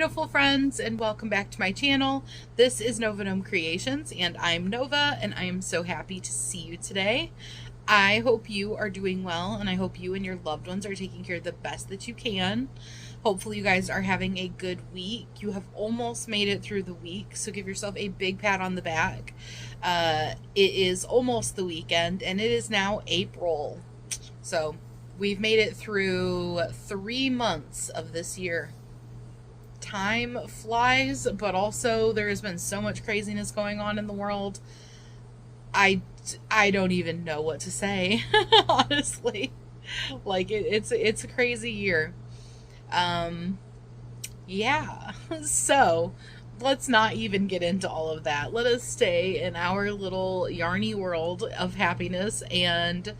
beautiful friends, and welcome back to my channel. This is Gnome Creations, and I'm Nova, and I am so happy to see you today. I hope you are doing well, and I hope you and your loved ones are taking care of the best that you can. Hopefully you guys are having a good week. You have almost made it through the week, so give yourself a big pat on the back. It is almost the weekend, and it is now April. So we've made it through 3 months of this year. Time flies, but also there has been so much craziness going on in the world. I don't even know what to say, honestly. Like it's a crazy year. Yeah. So let's not even get into all of that. Let us stay in our little yarny world of happiness and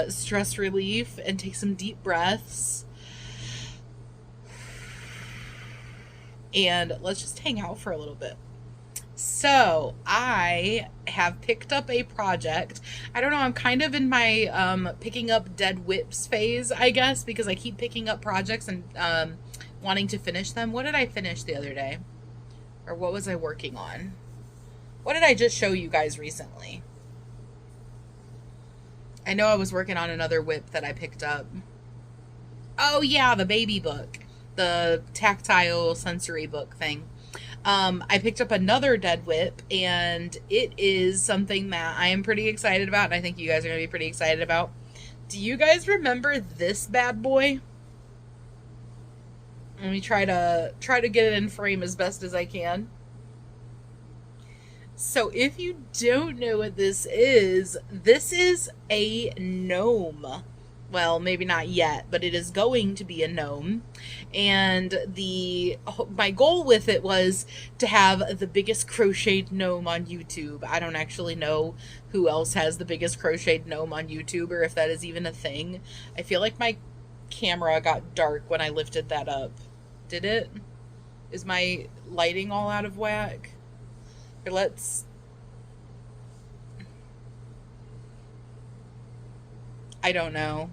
stress relief and take some deep breaths. And let's just hang out for a little bit. So I have picked up a project. I don't know, I'm kind of in my picking up dead whips phase, I guess, because I keep picking up projects and wanting to finish them. What did I finish the other day? Or what was I working on? What did I just show you guys recently? I know I was working on another whip that I picked up. Oh yeah, the baby book. The tactile sensory book thing. I picked up another dead whip, and it is something that I am pretty excited about, and I think you guys are going to be pretty excited about. Do you guys remember this bad boy? Let me try to get it in frame as best as I can. So if you don't know what this is a gnome. Well, maybe not yet, but it is going to be a gnome. And my goal with it was to have the biggest crocheted gnome on YouTube. I don't actually know who else has the biggest crocheted gnome on YouTube, or if that is even a thing. I feel like my camera got dark when I lifted that up. Did it? Is my lighting all out of whack? Here, I don't know.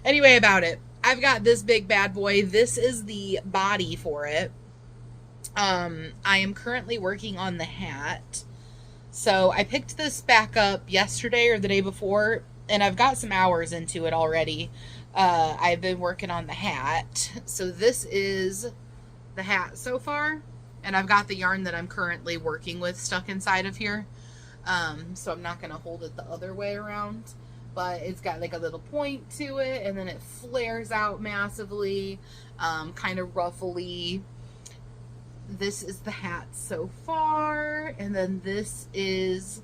Anyway, about it. I've got this big bad boy. This is the body for it. I am currently working on the hat. So I picked this back up yesterday or the day before, and I've got some hours into it already. I've been working on the hat. So this is the hat so far, and I've got the yarn that I'm currently working with stuck inside of here. So I'm not going to hold it the other way around. But it's got like a little point to it, and then it flares out massively, kind of ruffly. This is the hat so far, and then this is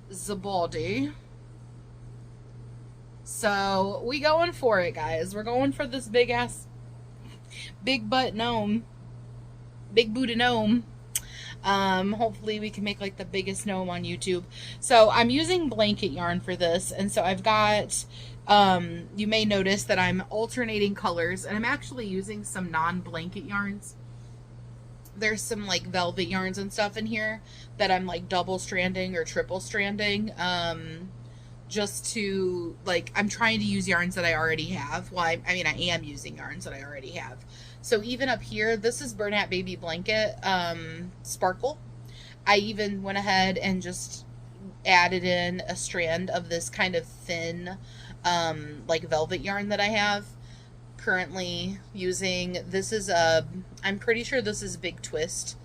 the body. So we going for it, guys. We're going for this big butt gnome, big booty gnome. Hopefully we can make like the biggest gnome on YouTube. So I'm using blanket yarn for this, and so I've got you may notice that I'm alternating colors, and I'm actually using some non-blanket yarns. There's some like velvet yarns and stuff in here that I'm like double stranding or triple stranding, just to like, I'm trying to use yarns that I already have. Well, I mean I am using yarns that I already have. So even up here, this is Bernat Baby Blanket Sparkle. I even went ahead and just added in a strand of this kind of thin like velvet yarn that I have. Currently using, this is I'm pretty sure this is Big Twist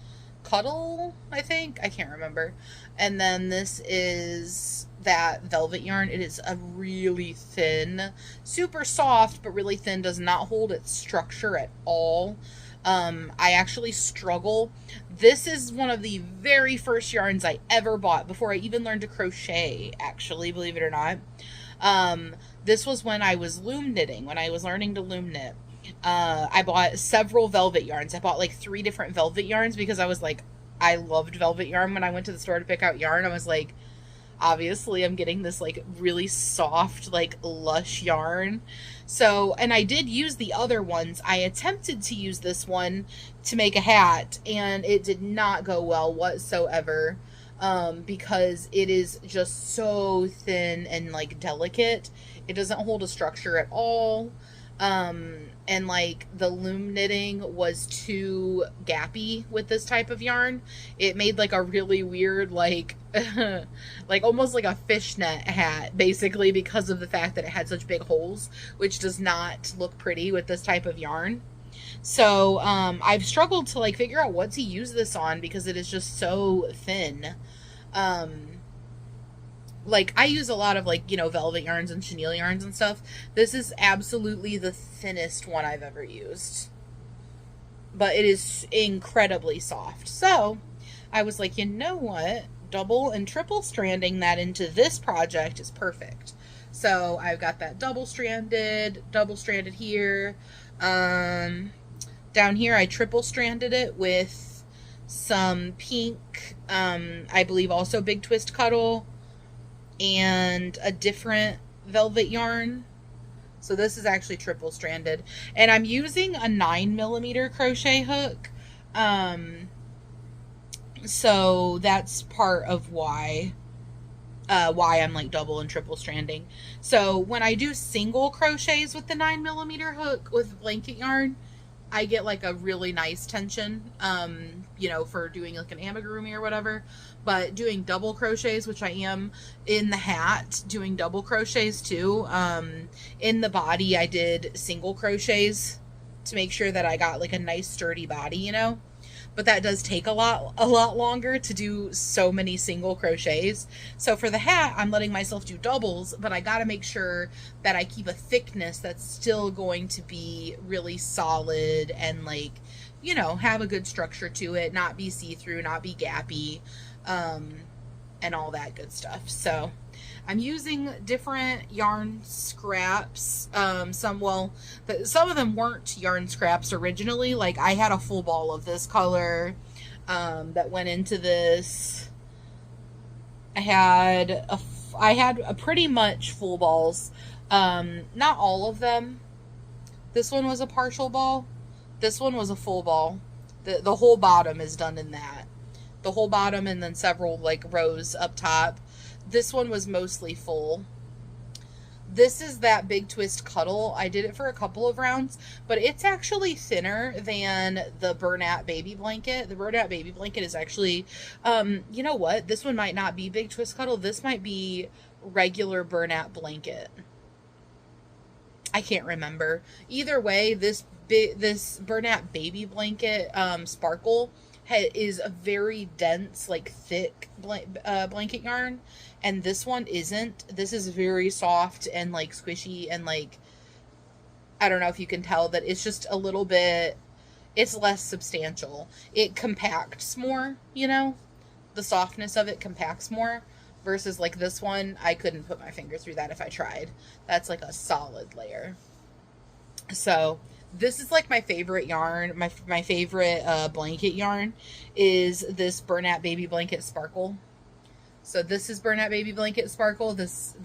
Cuddle, I think. I can't remember. And then this is that velvet yarn. It is a really thin, super soft, but really thin, does not hold its structure at all. I actually struggle. This is one of the very first yarns I ever bought before I even learned to crochet, actually, believe it or not. This was when I was loom knitting, when I was learning to loom knit. I bought several velvet yarns. I bought like 3 different velvet yarns because I was like, I loved velvet yarn. When I went to the store to pick out yarn, I was like, obviously I'm getting this like really soft, like lush yarn. So, and I did use the other ones. I attempted to use this one to make a hat, and it did not go well whatsoever, because it is just so thin and like delicate. It doesn't hold a structure at all. And like the loom knitting was too gappy with this type of yarn. It made like a really weird, like, like almost like a fishnet hat, basically, because of the fact that it had such big holes, which does not look pretty with this type of yarn. So I've struggled to like figure out what to use this on because it is just so thin. Um, like I use a lot of like, you know, velvet yarns and chenille yarns and stuff. This is absolutely the thinnest one I've ever used. But it is incredibly soft. So I was like, you know what? Double and triple stranding that into this project is perfect. So I've got that double stranded here. Down here I triple stranded it with some pink, I believe also Big Twist Cuddle, and a different velvet yarn. So this is actually triple stranded, and I'm using a 9mm crochet hook. So that's part of why I'm like double and triple stranding. So when I do single crochets with the 9mm hook with blanket yarn, I get like a really nice tension, you know, for doing like an amigurumi or whatever. But doing double crochets, which I am in the hat, doing double crochets too. In the body, I did single crochets to make sure that I got like a nice sturdy body, you know. But that does take a lot longer to do so many single crochets. So for the hat, I'm letting myself do doubles, but I got to make sure that I keep a thickness that's still going to be really solid and like, you know, have a good structure to it, not be see-through, not be gappy, and all that good stuff. So I'm using different yarn scraps. Some of them weren't yarn scraps originally. Like I had a full ball of this color that went into this. I had a pretty much full balls. Not all of them. This one was a partial ball. This one was a full ball. The whole bottom is done in that. The whole bottom and then several like rows up top. This one was mostly full. This is that Big Twist Cuddle. I did it for a couple of rounds, but it's actually thinner than the Bernat Baby Blanket. The Bernat Baby Blanket is actually, you know what? This one might not be Big Twist Cuddle. This might be regular Bernat Blanket. I can't remember. Either way, this Bernat Baby Blanket Sparkle is a very dense, like thick blanket yarn, and this one isn't. This is very soft and like squishy and like, I don't know if you can tell that it's just a little bit, it's less substantial. It compacts more, you know, the softness of it compacts more versus like this one. I couldn't put my finger through that if I tried. That's like a solid layer. So this is like my favorite yarn. My favorite blanket yarn is this Bernat Baby Blanket Sparkle. So this is Bernat Baby Blanket Sparkle, this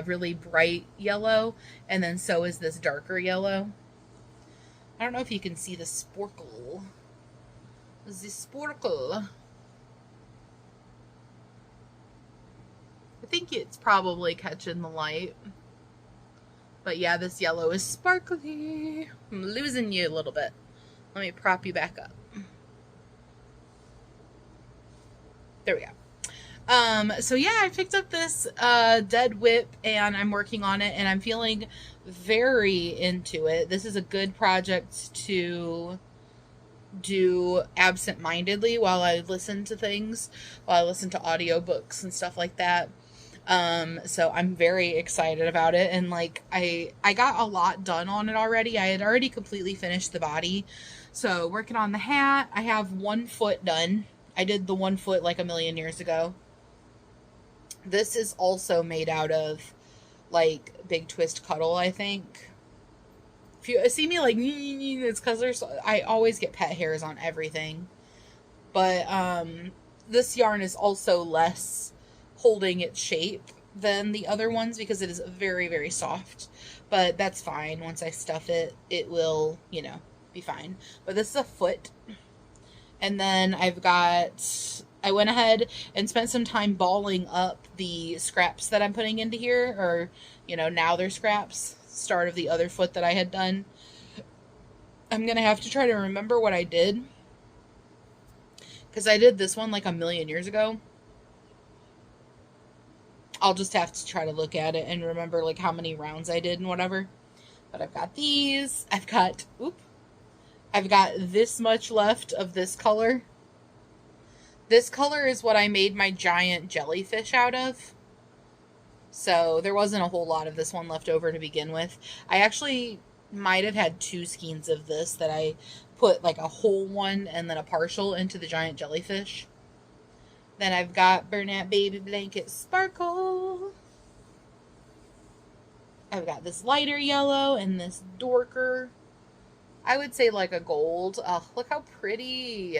really bright yellow, and then so is this darker yellow. I don't know if you can see the sporkle. The sporkle. I think it's probably catching the light. But yeah, this yellow is sparkly. I'm losing you a little bit. Let me prop you back up. There we go. So yeah, I picked up this dead whip and I'm working on it and I'm feeling very into it. This is a good project to do absent-mindedly while I listen to things, while I listen to audiobooks and stuff like that. So I'm very excited about it, and like I got a lot done on it already. I had already completely finished the body. So working on the hat, I have 1 foot done. I did the 1 foot like a million years ago. This is also made out of like Big Twist Cuddle, I think. If you see me like, it's because I always get pet hairs on everything. But this yarn is also less holding its shape than the other ones because it is very, very soft. But that's fine. Once I stuff it, it will, you know, be fine. But this is a foot. And then I went ahead and spent some time balling up the scraps that I'm putting into here, or, you know, now they're scraps. start of the other foot that I had done. I'm going to have to try to remember what I did, because I did this one like a million years ago. I'll just have to try to look at it and remember like how many rounds I did and whatever. But I've got these. I've got this much left of this color. This color is what I made my giant jellyfish out of. So there wasn't a whole lot of this one left over to begin with. I actually might have had 2 skeins of this that I put like a whole one and then a partial into the giant jellyfish. Then I've got Burnout Baby Blanket Sparkle. I've got this lighter yellow and this darker, I would say like a gold. Oh, look how pretty.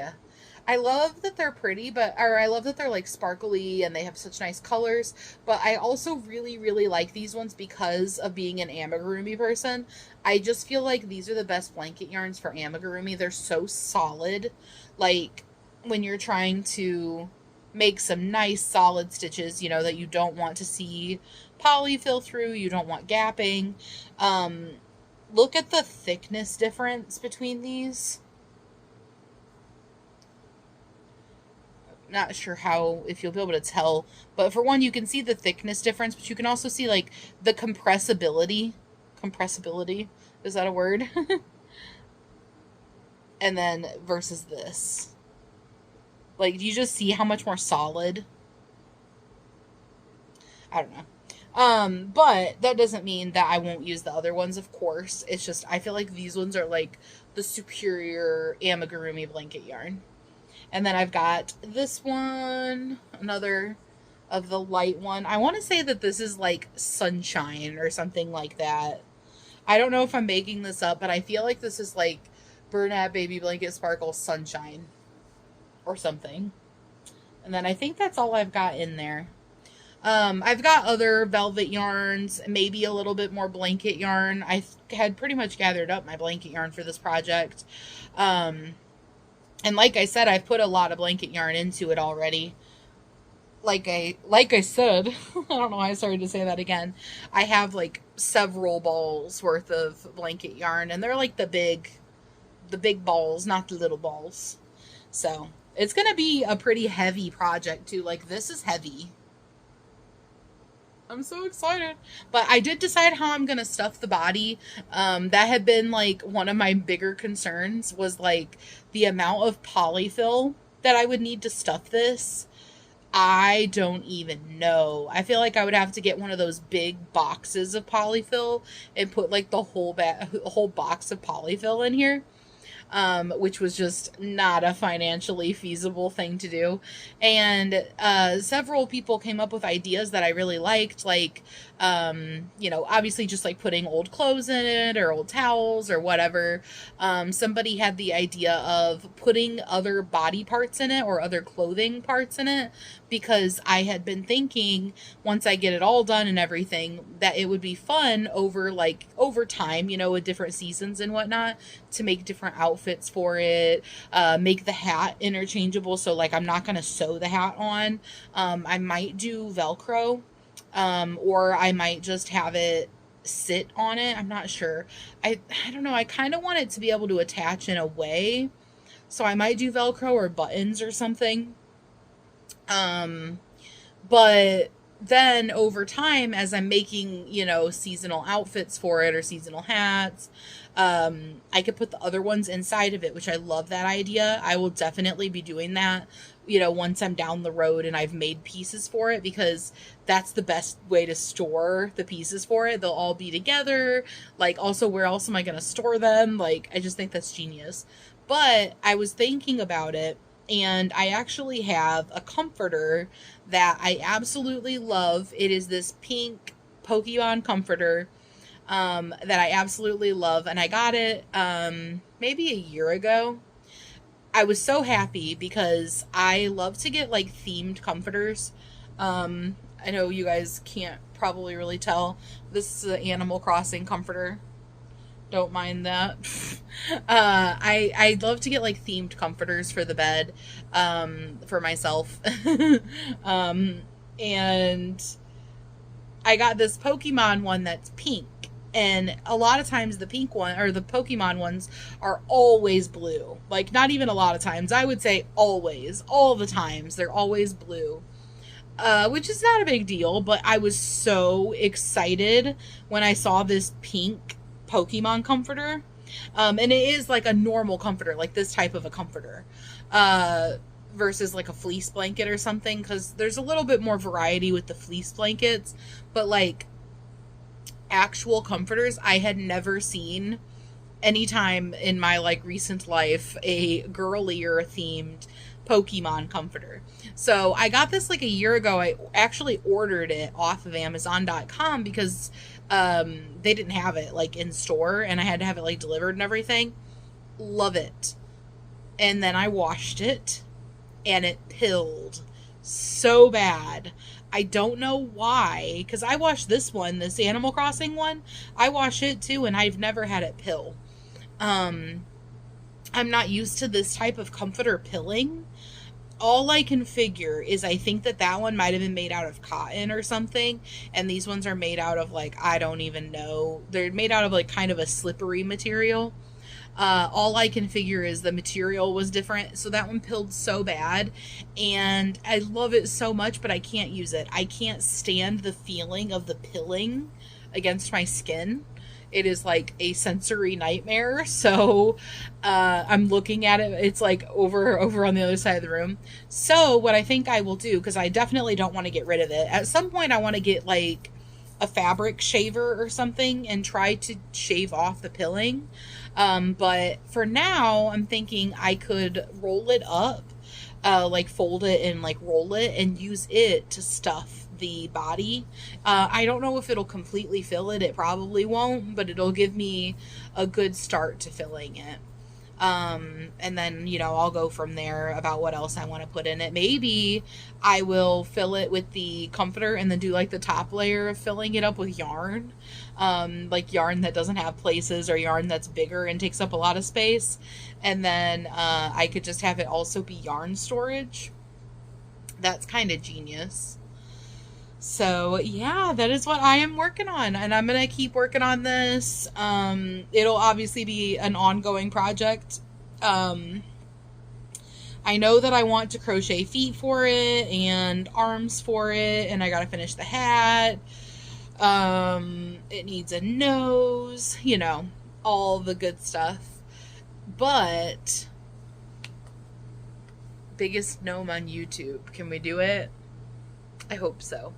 I love that they're pretty, I love that they're like sparkly and they have such nice colors, but I also really, really like these ones because of being an amigurumi person. I just feel like these are the best blanket yarns for amigurumi. They're so solid. Like when you're trying to make some nice solid stitches, you know, that you don't want to see polyfill through, you don't want gapping. Look at the thickness difference between these. Not sure how, if you'll be able to tell, but for one, you can see the thickness difference, but you can also see like the compressibility. Compressibility, is that a word? And then versus this. Like, do you just see how much more solid? I don't know. But that doesn't mean that I won't use the other ones, of course. It's just, I feel like these ones are like the superior amigurumi blanket yarn. And then I've got this one, another of the light one. I want to say that this is like Sunshine or something like that. I don't know if I'm making this up, but I feel like this is like Bernat Baby Blanket Sparkle Sunshine or something. And then I think that's all I've got in there. I've got other velvet yarns, maybe a little bit more blanket yarn. I had pretty much gathered up my blanket yarn for this project. And like I said, I've put a lot of blanket yarn into it already. Like I said, I don't know why I started to say that again. I have like several balls worth of blanket yarn, and they're like the big balls, not the little balls. So it's going to be a pretty heavy project too. Like, this is heavy. I'm so excited. But I did decide how I'm going to stuff the body. That had been like one of my bigger concerns, was like the amount of polyfill that I would need to stuff this. I don't even know. I feel like I would have to get one of those big boxes of polyfill and put like the whole box of polyfill in here. Which was just not a financially feasible thing to do. And several people came up with ideas that I really liked, like, you know, obviously just like putting old clothes in it or old towels or whatever. Somebody had the idea of putting other body parts in it or other clothing parts in it, because I had been thinking, once I get it all done and everything, that it would be fun over time, you know, with different seasons and whatnot, to make different outfits for it, make the hat interchangeable. So like, I'm not going to sew the hat on. I might do Velcro, or I might just have it sit on it. I'm not sure. I don't know. I kind of want it to be able to attach in a way. So I might do Velcro or buttons or something. But then over time, as I'm making, you know, seasonal outfits for it or seasonal hats, I could put the other ones inside of it, which I love that idea. I will definitely be doing that, you know, once I'm down the road and I've made pieces for it, because that's the best way to store the pieces for it. They'll all be together. Like, also, where else am I going to store them? Like, I just think that's genius. But I was thinking about it, and I actually have a comforter that I absolutely love. It is this pink Pokemon comforter that I absolutely love. And I got it maybe a year ago. I was so happy because I love to get like themed comforters. I know you guys can't probably really tell. This is an Animal Crossing comforter. Don't mind that. I love to get like themed comforters for the bed, for myself. And I got this Pokemon one that's pink, And a lot of times the pink one or the Pokemon ones are always blue. Like, not even a lot of times. I would say always. All the times. They're always blue. Which is not a big deal, but I was so excited when I saw this pink Pokemon comforter. And it is like a normal comforter, like this type of a comforter. Versus like a fleece blanket or something, because there's a little bit more variety with the fleece blankets. But like, actual comforters, I had never seen anytime in my like recent life a girlier themed Pokemon comforter. So I got this like a year ago. I actually ordered it off of Amazon.com because they didn't have it like in store, and I had to have it like delivered and everything. Love it. And then I washed it and it pilled so bad. I don't know why, because I washed this one, this Animal Crossing one. I wash it too, and I've never had it pill. I'm not used to this type of comforter pilling. All I can figure is I think that one might have been made out of cotton or something, and these ones are made out of like, I don't even know. They're made out of like kind of a slippery material. All I can figure is the material was different. So that one pilled so bad, and I love it so much, but I can't use it. I can't stand the feeling of the pilling against my skin. It is like a sensory nightmare. So I'm looking at it. It's like over on the other side of the room. So what I think I will do, because I definitely don't want to get rid of it. At some point I want to get like a fabric shaver or something and try to shave off the pilling. But for now, I'm thinking I could roll it up, like fold it and like roll it and use it to stuff the body. I don't know if it'll completely fill it. It probably won't, but it'll give me a good start to filling it. And then, you know, I'll go from there about what else I want to put in it. Maybe I will fill it with the comforter and then do like the top layer of filling it up with yarn. Like yarn that doesn't have places, or yarn that's bigger and takes up a lot of space. And then, I could just have it also be yarn storage. That's kind of genius. So yeah, that is what I am working on, and I'm gonna keep working on this. It'll obviously be an ongoing project. I know that I want to crochet feet for it and arms for it, and I gotta finish the hat. It needs a nose, you know, all the good stuff. But biggest gnome on YouTube, can we do it? I hope so.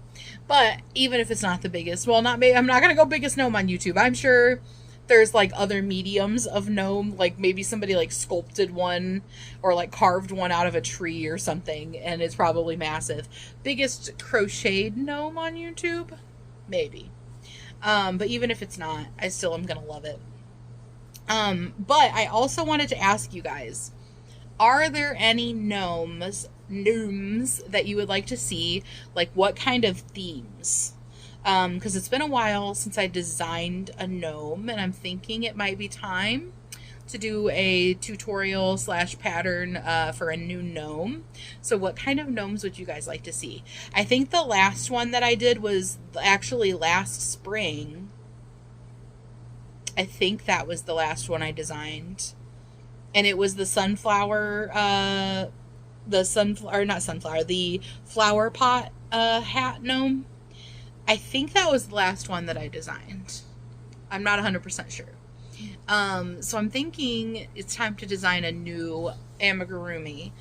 But even if it's not the biggest, well, not maybe, I'm not gonna go biggest gnome on YouTube. I'm sure there's like other mediums of gnome, like maybe somebody like sculpted one or like carved one out of a tree or something, and it's probably massive. Biggest crocheted gnome on YouTube, maybe. But even if it's not, I still am gonna love it. But I also wanted to ask you guys, are there any gnomes that you would like to see? Like, what kind of themes? Because it's been a while since I designed a gnome, and I'm thinking it might be time to do a tutorial / pattern for a new gnome. So what kind of gnomes would you guys like to see? I think the last one that I did was actually last spring. I think that was the last one I designed. And it was the sunflower, the flower pot hat gnome. I think that was the last one that I designed. I'm not 100% sure. So I'm thinking it's time to design a new amigurumi.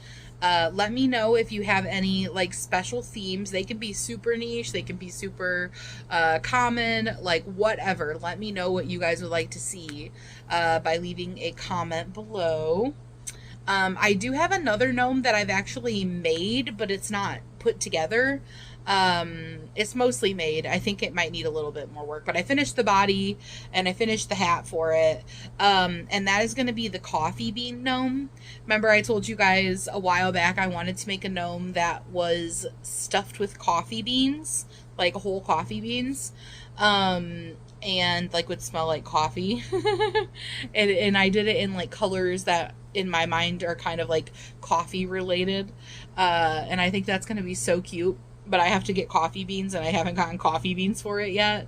Let me know if you have any like special themes. They can be super niche, they can be super common, like whatever. Let me know what you guys would like to see by leaving a comment below. I do have another gnome that I've actually made, but it's not put together. It's mostly made. I think it might need a little bit more work, but I finished the body and I finished the hat for it. And that is going to be the coffee bean gnome. Remember I told you guys a while back I wanted to make a gnome that was stuffed with coffee beans, like whole coffee beans. And like would smell like coffee. and I did it in like colors that in my mind are kind of like coffee related. And I think that's going to be so cute. But I have to get coffee beans, and I haven't gotten coffee beans for it yet.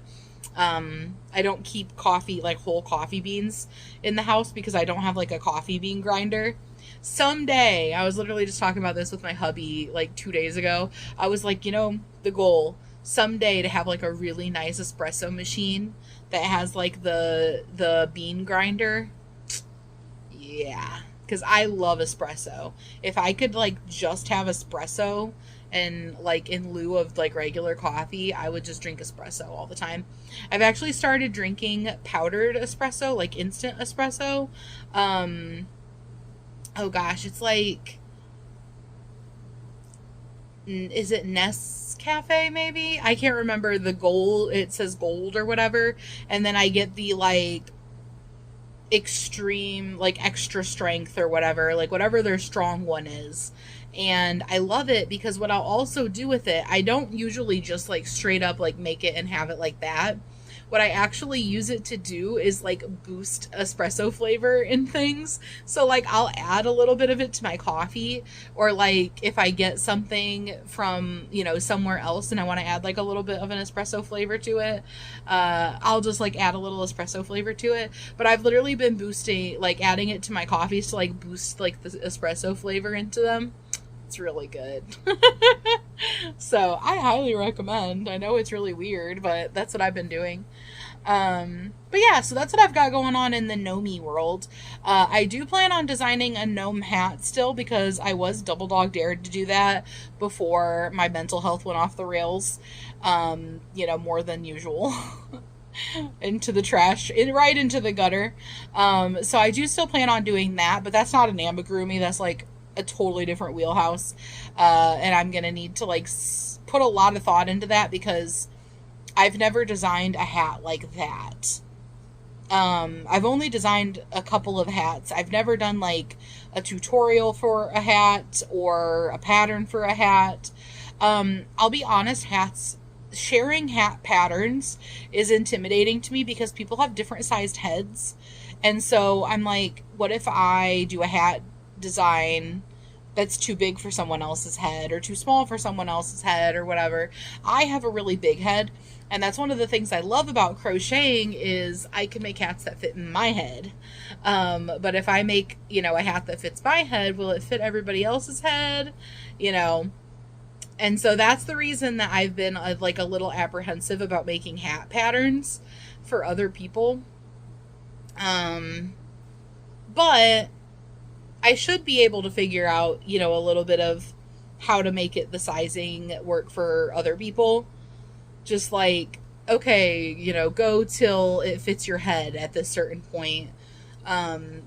I don't keep coffee, like whole coffee beans in the house because I don't have like a coffee bean grinder. Someday, I was literally just talking about this with my hubby like 2 days ago. I was like, the goal someday to have like a really nice espresso machine that has like the bean grinder. Yeah, because I love espresso. If I could like just have espresso and like in lieu of like regular coffee, I would just drink espresso all the time. I've actually started drinking powdered espresso, like instant espresso. Oh gosh, it's like, is it Nescafe maybe? I can't remember the gold. It says gold or whatever. And then I get the like extreme, like extra strength or whatever, like whatever their strong one is. And I love it because what I'll also do with it, I don't usually just like straight up like make it and have it like that. What I actually use it to do is like boost espresso flavor in things. So like I'll add a little bit of it to my coffee, or like if I get something from, somewhere else and I want to add like a little bit of an espresso flavor to it, I'll just like add a little espresso flavor to it. But I've literally been boosting, like adding it to my coffees to like boost like the espresso flavor into them. It's really good. So I highly recommend. I know it's really weird, but that's what I've been doing. But yeah, so that's what I've got going on in the Gnome world. I do plan on designing a gnome hat still because I was double dog dared to do that before my mental health went off the rails, more than usual. Into the trash, right into the gutter. So I do still plan on doing that, but that's not an amigurumi. That's like a totally different wheelhouse. And I'm going to need to like put a lot of thought into that because I've never designed a hat like that. I've only designed a couple of hats. I've never done like a tutorial for a hat or a pattern for a hat. I'll be honest, sharing hat patterns is intimidating to me because people have different sized heads. And so I'm like, what if I do a hat design that's too big for someone else's head or too small for someone else's head or whatever? I have a really big head, and that's one of the things I love about crocheting is I can make hats that fit in my head. But if I make, a hat that fits my head, will it fit everybody else's head? And so that's the reason that I've been like a little apprehensive about making hat patterns for other people. But I should be able to figure out, a little bit of how to make it the sizing work for other people. Just like, okay, go till it fits your head at this certain point.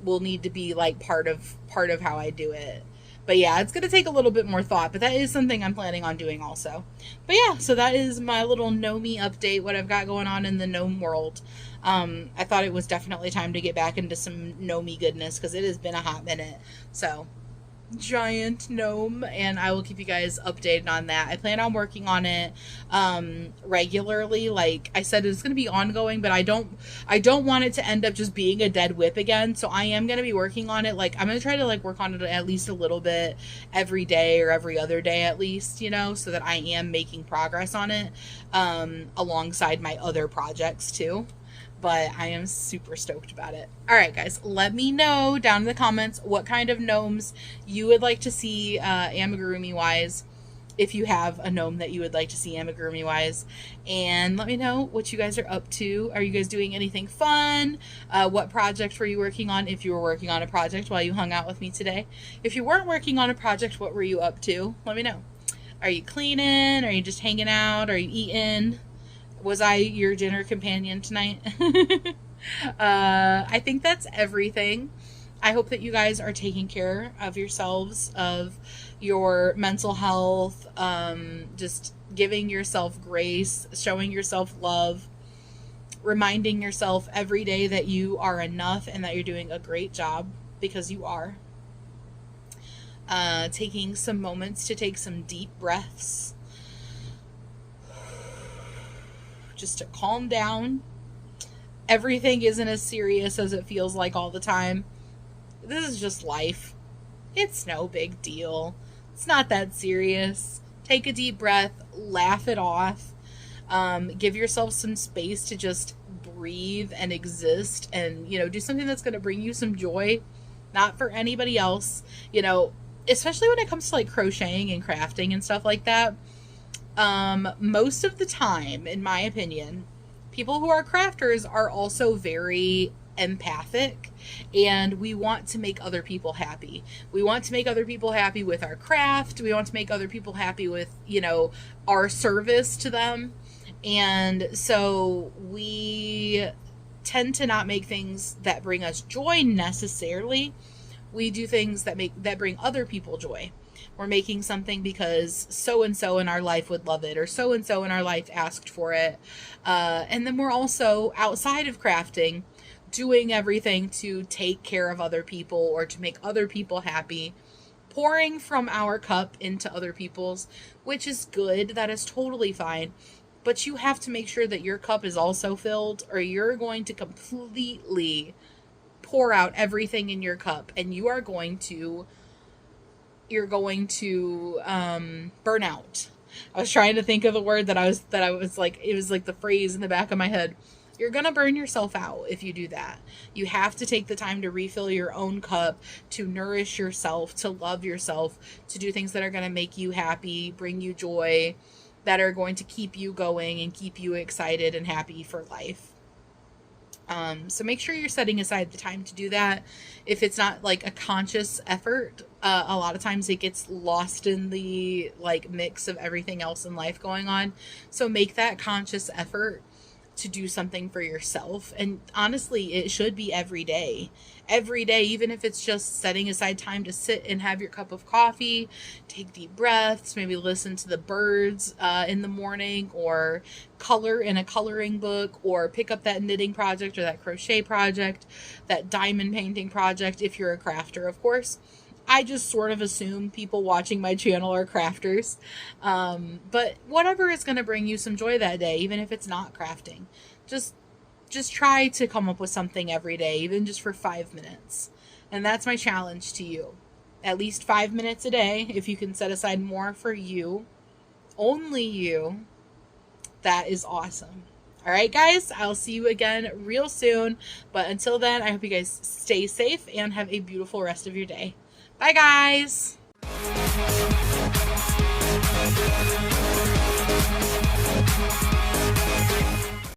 Will need to be like part of how I do it. But yeah, it's going to take a little bit more thought, but that is something I'm planning on doing also. But yeah, so that is my little Gnome update, what I've got going on in the gnome world. I thought it was definitely time to get back into some Gnome goodness because it has been a hot minute. So, giant gnome, and I will keep you guys updated on that. I plan on working on it regularly. Like I said, it's going to be ongoing, but I don't want it to end up just being a dead whip again. So I am going to be working on it. Like I'm going to try to like work on it at least a little bit every day or every other day at least, so that I am making progress on it alongside my other projects too. But I am super stoked about it. All right, guys, let me know down in the comments what kind of gnomes you would like to see amigurumi-wise, if you have a gnome that you would like to see amigurumi-wise. And let me know what you guys are up to. Are you guys doing anything fun? What project were you working on if you were working on a project while you hung out with me today? If you weren't working on a project, what were you up to? Let me know. Are you cleaning? Are you just hanging out? Are you eating? Was I your dinner companion tonight? I think that's everything. I hope that you guys are taking care of yourselves, of your mental health, just giving yourself grace, showing yourself love, reminding yourself every day that you are enough and that you're doing a great job, because you are. Taking some moments to take some deep breaths, just to calm down. Everything isn't as serious as it feels like all the time. This is just life. It's no big deal. It's not that serious. Take a deep breath, laugh it off. Give yourself some space to just breathe and exist, and, you know, do something that's going to bring you some joy, not for anybody else, you know, especially when it comes to like crocheting and crafting and stuff like that. Most of the time, in my opinion, people who are crafters are also very empathic, and we want to make other people happy. We want to make other people happy with our craft. We want to make other people happy with, you know, our service to them. And so we tend to not make things that bring us joy necessarily. We do things that bring other people joy. We're making something because so and so in our life would love it, or so and so in our life asked for it. And then we're also, outside of crafting, doing everything to take care of other people or to make other people happy, pouring from our cup into other people's, which is good. That is totally fine. But you have to make sure that your cup is also filled, or you're going to completely pour out everything in your cup, and you're going to burn out. I was trying to think of the word that I was like, it was like the phrase in the back of my head. You're going to burn yourself out if you do that. You have to take the time to refill your own cup, to nourish yourself, to love yourself, to do things that are going to make you happy, bring you joy, that are going to keep you going and keep you excited and happy for life. So make sure you're setting aside the time to do that. If it's not like a conscious effort, a lot of times it gets lost in the like mix of everything else in life going on. So make that conscious effort to do something for yourself. And honestly, it should be every day, even if it's just setting aside time to sit and have your cup of coffee, take deep breaths, maybe listen to the birds in the morning, or color in a coloring book, or pick up that knitting project or that crochet project, that diamond painting project, if you're a crafter, of course. I just sort of assume people watching my channel are crafters. But whatever is going to bring you some joy that day, even if it's not crafting, just try to come up with something every day, even just for 5 minutes. And that's my challenge to you. At least 5 minutes a day. If you can set aside more for you, only you, that is awesome. All right, guys, I'll see you again real soon. But until then, I hope you guys stay safe and have a beautiful rest of your day. Bye, guys.